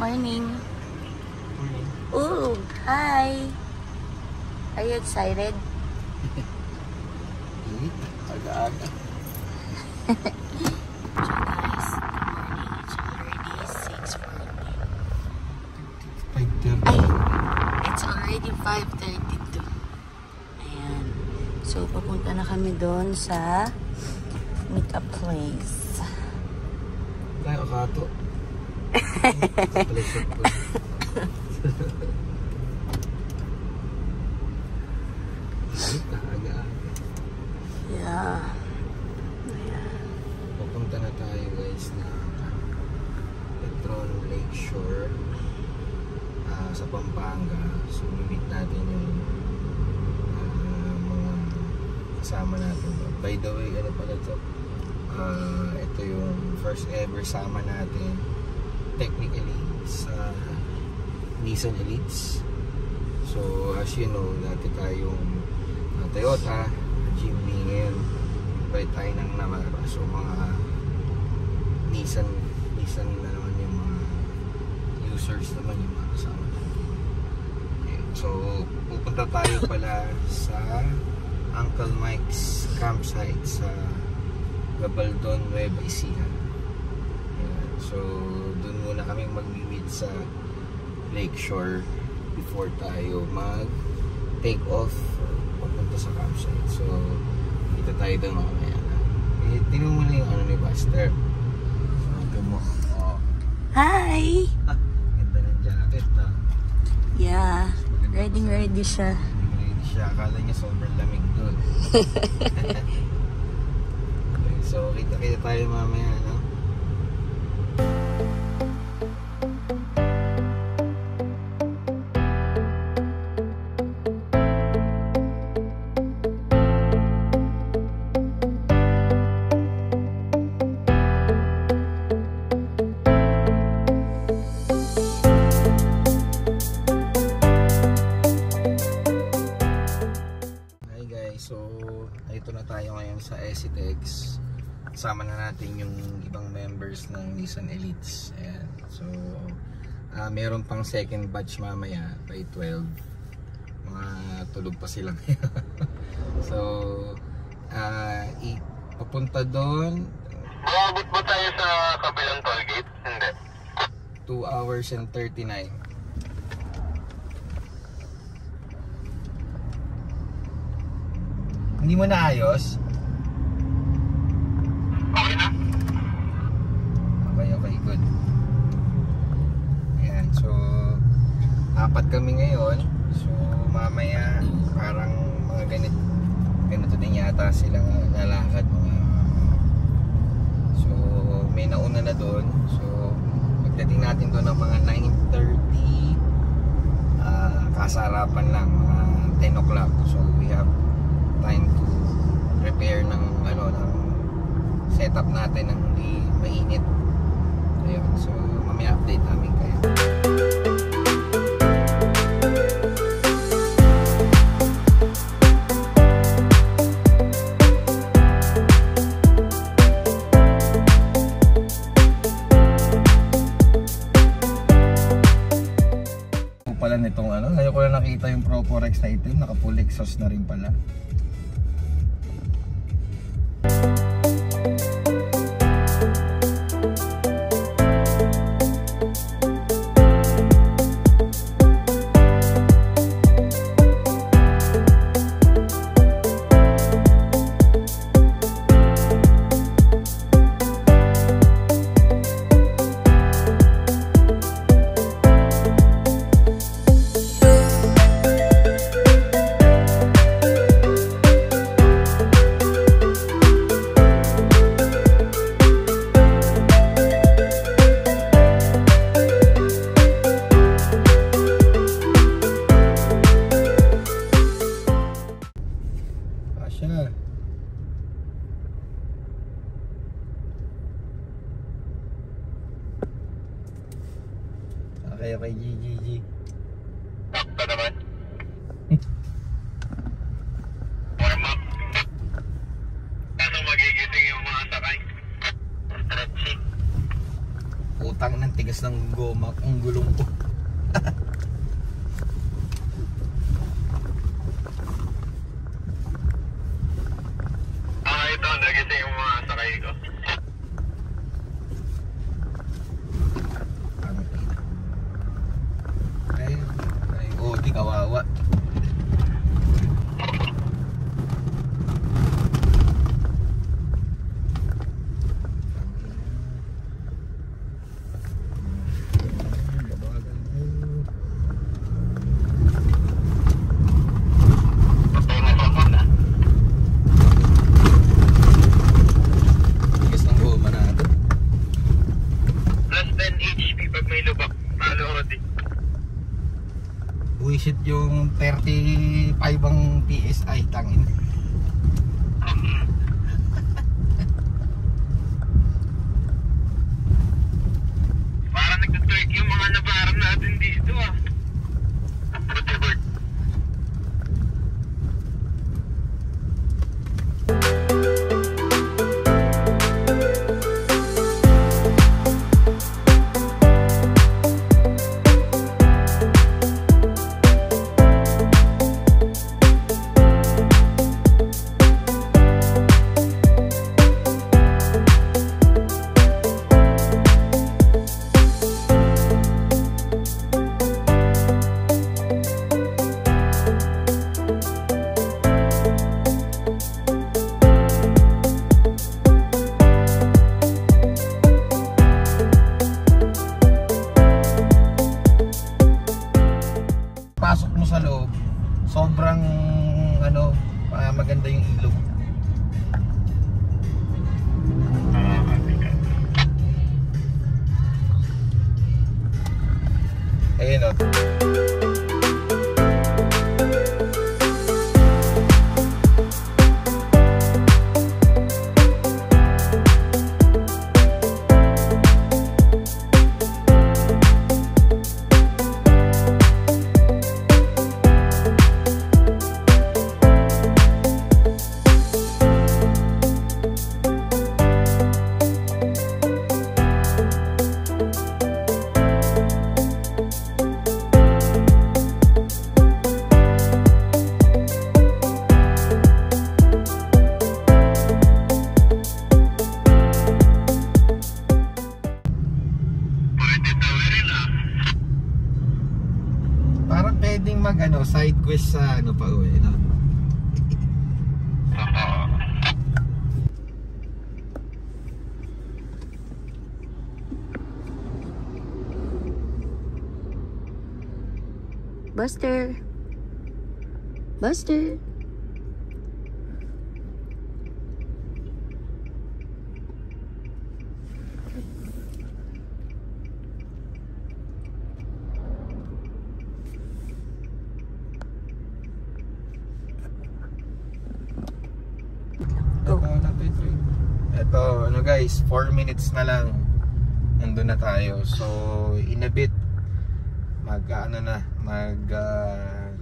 morning. Morning. Ooh, hi. Are you excited? Aga-aga. Guys, it's already 6:40. 5:30. Ay, it's already 5:32. Ayan. So, papunta na kami doon sa meet-up place. Tayo kato. Aga-aga. Yeah. Ayan. Pupunta na tayo guys na Petron Lakeshore sa Pampanga. So meet natin yung mga kasama natin. By the way, ano pala to? Ito yung first ever sama natin technically sa Nissan Elites. So as you know, dati tayong Toyota, Jimny, ngayon balik tayo ng Navara. So mga Nissan na naman yung mga users naman yung mga kasama natin. Okay. So pupunta tayo pala sa Uncle Mike's campsite sa Gabaldon, Nueva Ecija. So doon muna kaming mag-meet sa Lakeshore before tayo mag-take off papunta sa campsite. So kita tayo doon mamaya. Tingnan mo na yung ano ni Buster. Ito mo. Oh. Hi! Ganda ng jacket na. Yeah. Ready siya. Ready siya. Akala niya sobrang lamig doon. Okay, so kita tayo mamaya, no? Sa Esitex, kasama na natin yung ibang members ng Nissan Elites. Ayan. So meron pang second batch mamaya by 12. Mga tulog pa sila ngayon. So papunta doon. Maabot ba tayo sa kabilang toll gate? Hindi. 2 hours and 39. Hindi mo naayos? Okay, good. Ayan, so apat kami ngayon. So mamaya parang mga ganito din yata silang lalakad mga. So may nauna na doon. So pagdating natin doon ng mga 9:30, kasarapan lang mga 10 o'clock. So we have time to prepare ng setup natin ng hindi mainit. Ayun, so mamaya update namin kayo. Pala nitong ngayon ko lang nakita yung Proporex na itim, naka full exhaust na rin pala. tigas ng goma ang gulong ko. Ito, nagising yung mga sakay ko. Di kawawa. Buisit yung 35 ang PSI, tangin. Parang nagtutwerk yung mga nabaram natin dito ah. Pasok mo sa loob, sobrang maganda yung ilog. Ayun o. Parang pwedeng mag side quest sa pa uwi, no? Buster. Buster. Ito, guys, 4 minutes na lang nandun na tayo. So in a bit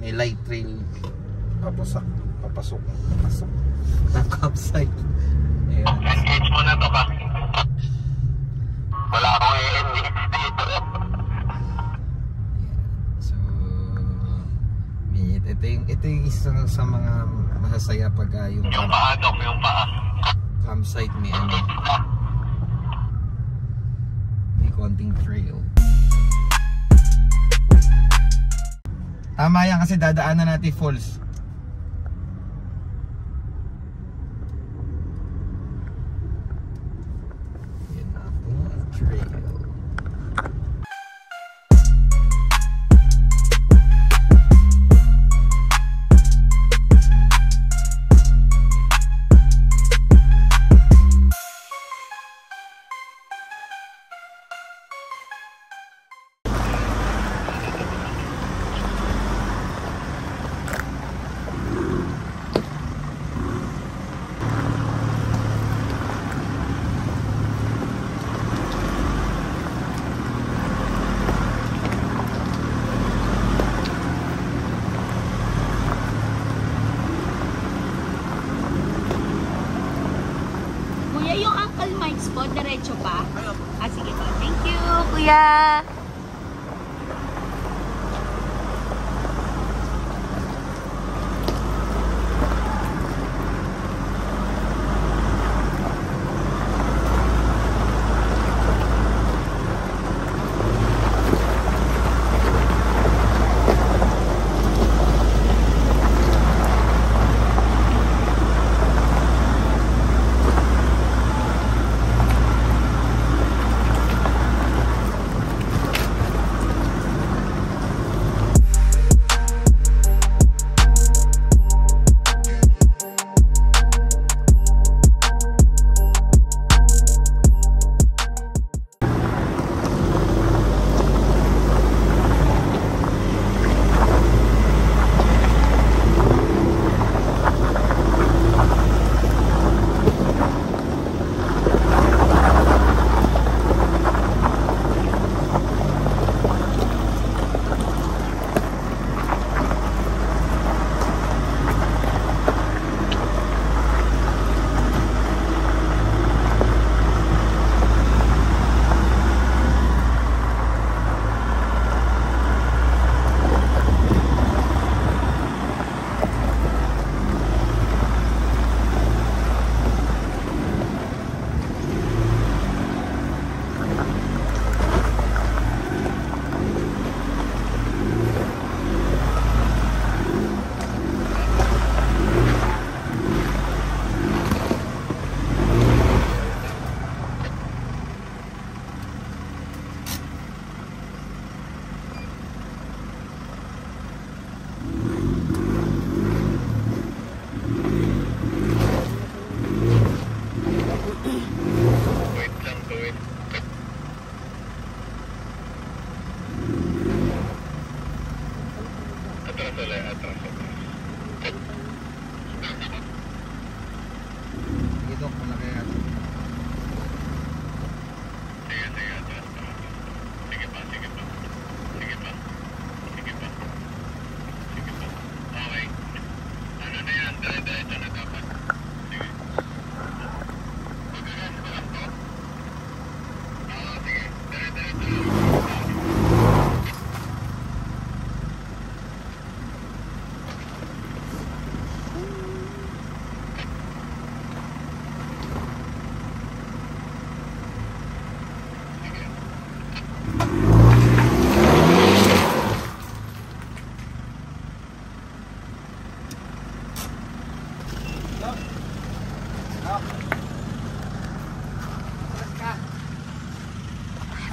may light trail papasok ng campsite. Ayan. Engage mo na to ka. Wala akong i-engage dito. So ito yung isa sa mga masasaya pag yung paa, Dok, yung paa. Campsite may konting trail. Tama yan kasi dadaanan natin falls. Yan na po ang trail. Kuya, yung Uncle Mike's po, diretso pa? Ah, sige po. Thank you, Kuya. kuya.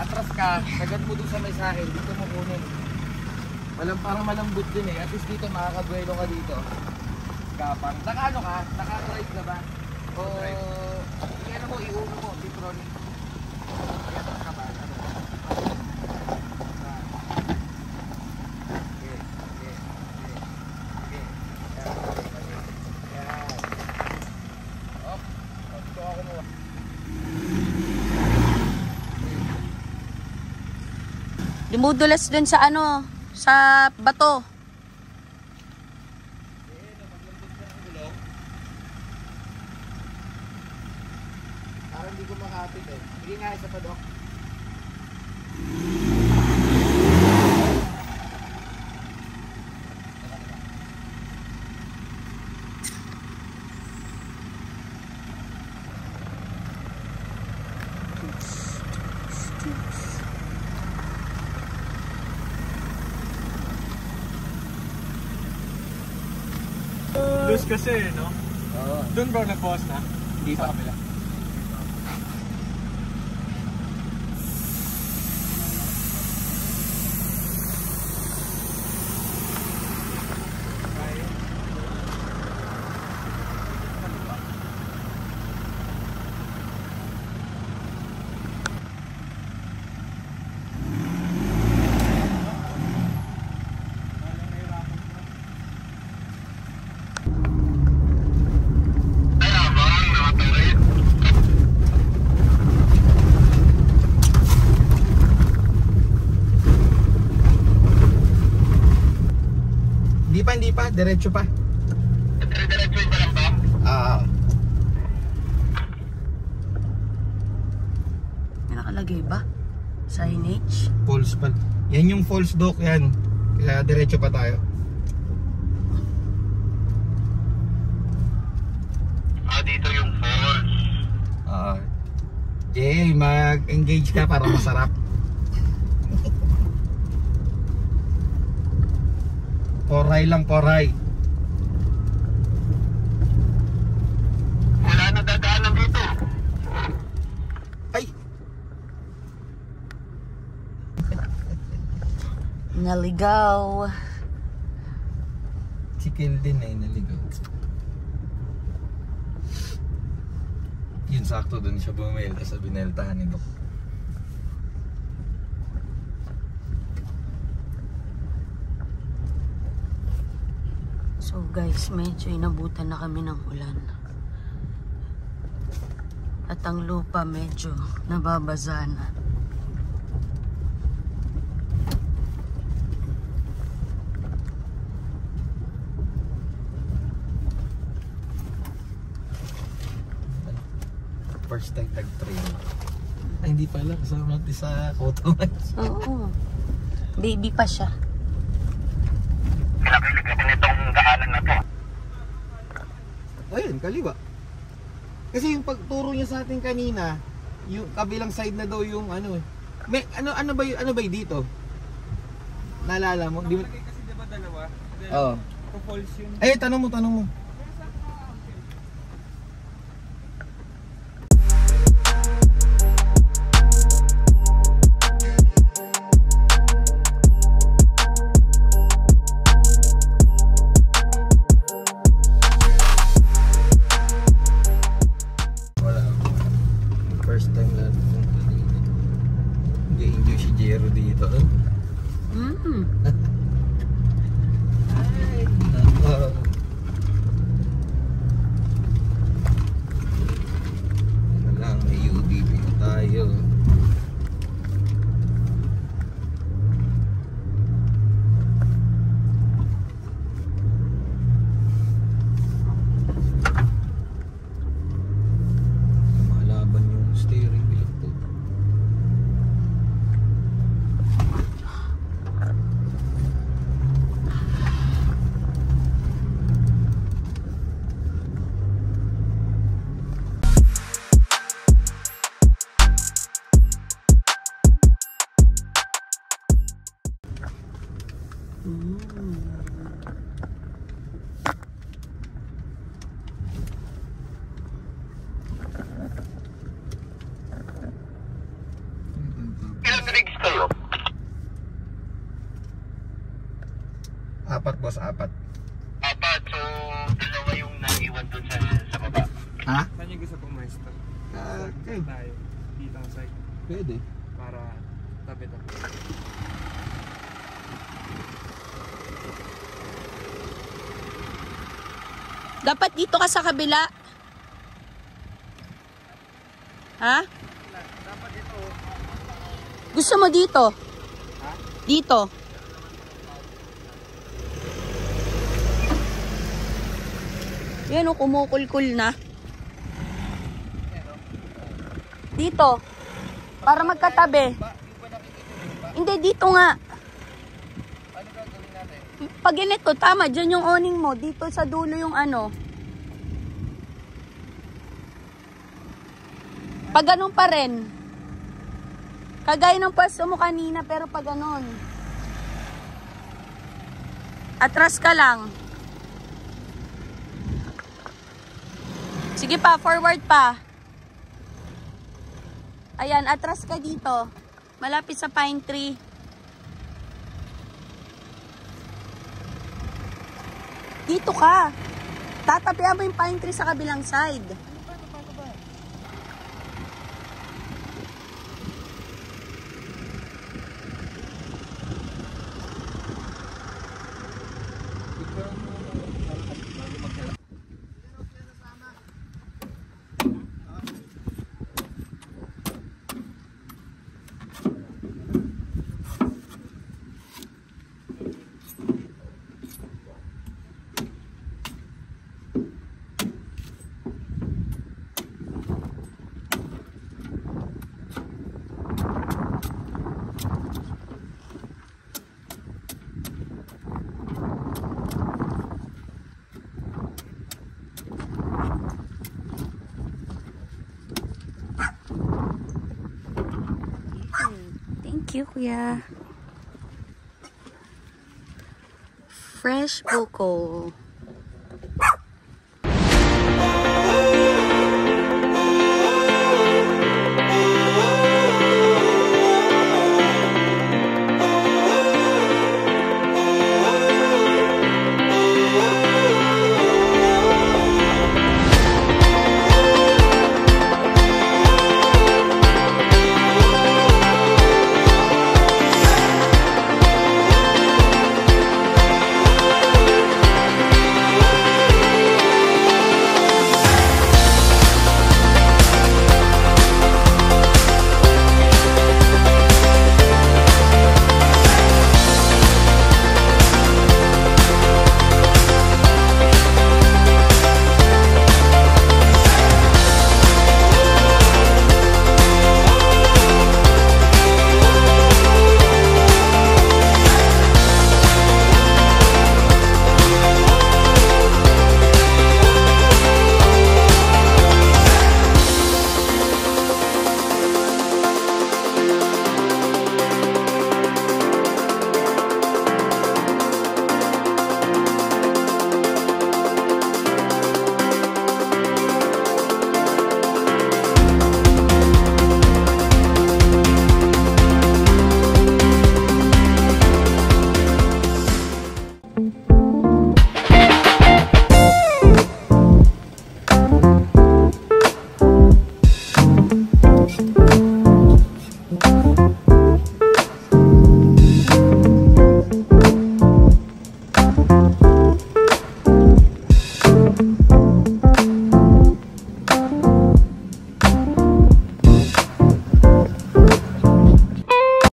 Atras ka, sagad mo dun sa may sahil, dito mo kunin. Parang malambot din eh, at least dito makakabuelo ka dito. Kapang, naka ano ka? Naka-drive ka ba? O, ano mo, iuno mo, Citron. Atras ka ba? Ano? Dumudulas dun sa ano, sa bato. Parang hindi ko makapit eh. Hindi nga isa pa, Dok. Lose kasi, no? Oo. Doon bro, nag-pause na? Hindi pa. Sa kapila. Hindi pa, diretso pa. Diretso pa lang ba? May nakalagay ba? Signage. Falls pa. Yan yung falls dock yan. Kaya diretso pa tayo. Dito yung falls. Jay, mag-engage ka para masarap. Poray lang, poray. Wala na dadaanan dito. Ay! Naligaw. Si Kel din ay naligaw. Yun, sakto dun siya bumilta sa bineltahan ni Doc. So guys, medyo inabutan na kami ng ulan. At ang lupa medyo nababasa na. First time tag-train. Ay, hindi pala. Kasama natin sa Cotoman. Oo. Baby pa siya. Kinakilig ako nitong daanan na to. Ayun, kaliwa. Kasi yung pagturo niya sa atin kanina, yung kabilang side na daw yung ano eh. May ano ba yung dito? Naalala mo? Di mo... Kasi diba dalawa? Oo. Falls yun. Ay, tanong mo. Wala. First time na enjoy si Jero dito. Ay, nako. Wala, may UDP na tayo. Malaban yung steering wheel to. Ilang rigs kayo? Apat boss, apat. Apat, so dalawa yung naiwan dun sa baba. Ha? Saan yung gusto pong maestro? Okay. Tayo. Dito ang site. Pwede. Para tabi-tabi. Dapat dito ka sa kabila. Ha? Dapat ito. Gusto mo dito? Ha? Dito. Yan o, kumukulkul na. Dito. Para magkatabi. Hindi, dito nga. Pag ganito, tama. Dyan yung awning mo. Dito sa dulo yung ano. Pag ganun pa rin. Kagaya ng pwesto mo kanina, pero pag ganun. Atras ka lang. Sige pa, forward pa. Ayan, atras ka dito. Malapit sa pine tree. Dito ka. Tatapian mo yung pine tree sa kabilang side. you, kuya. Fresh buko.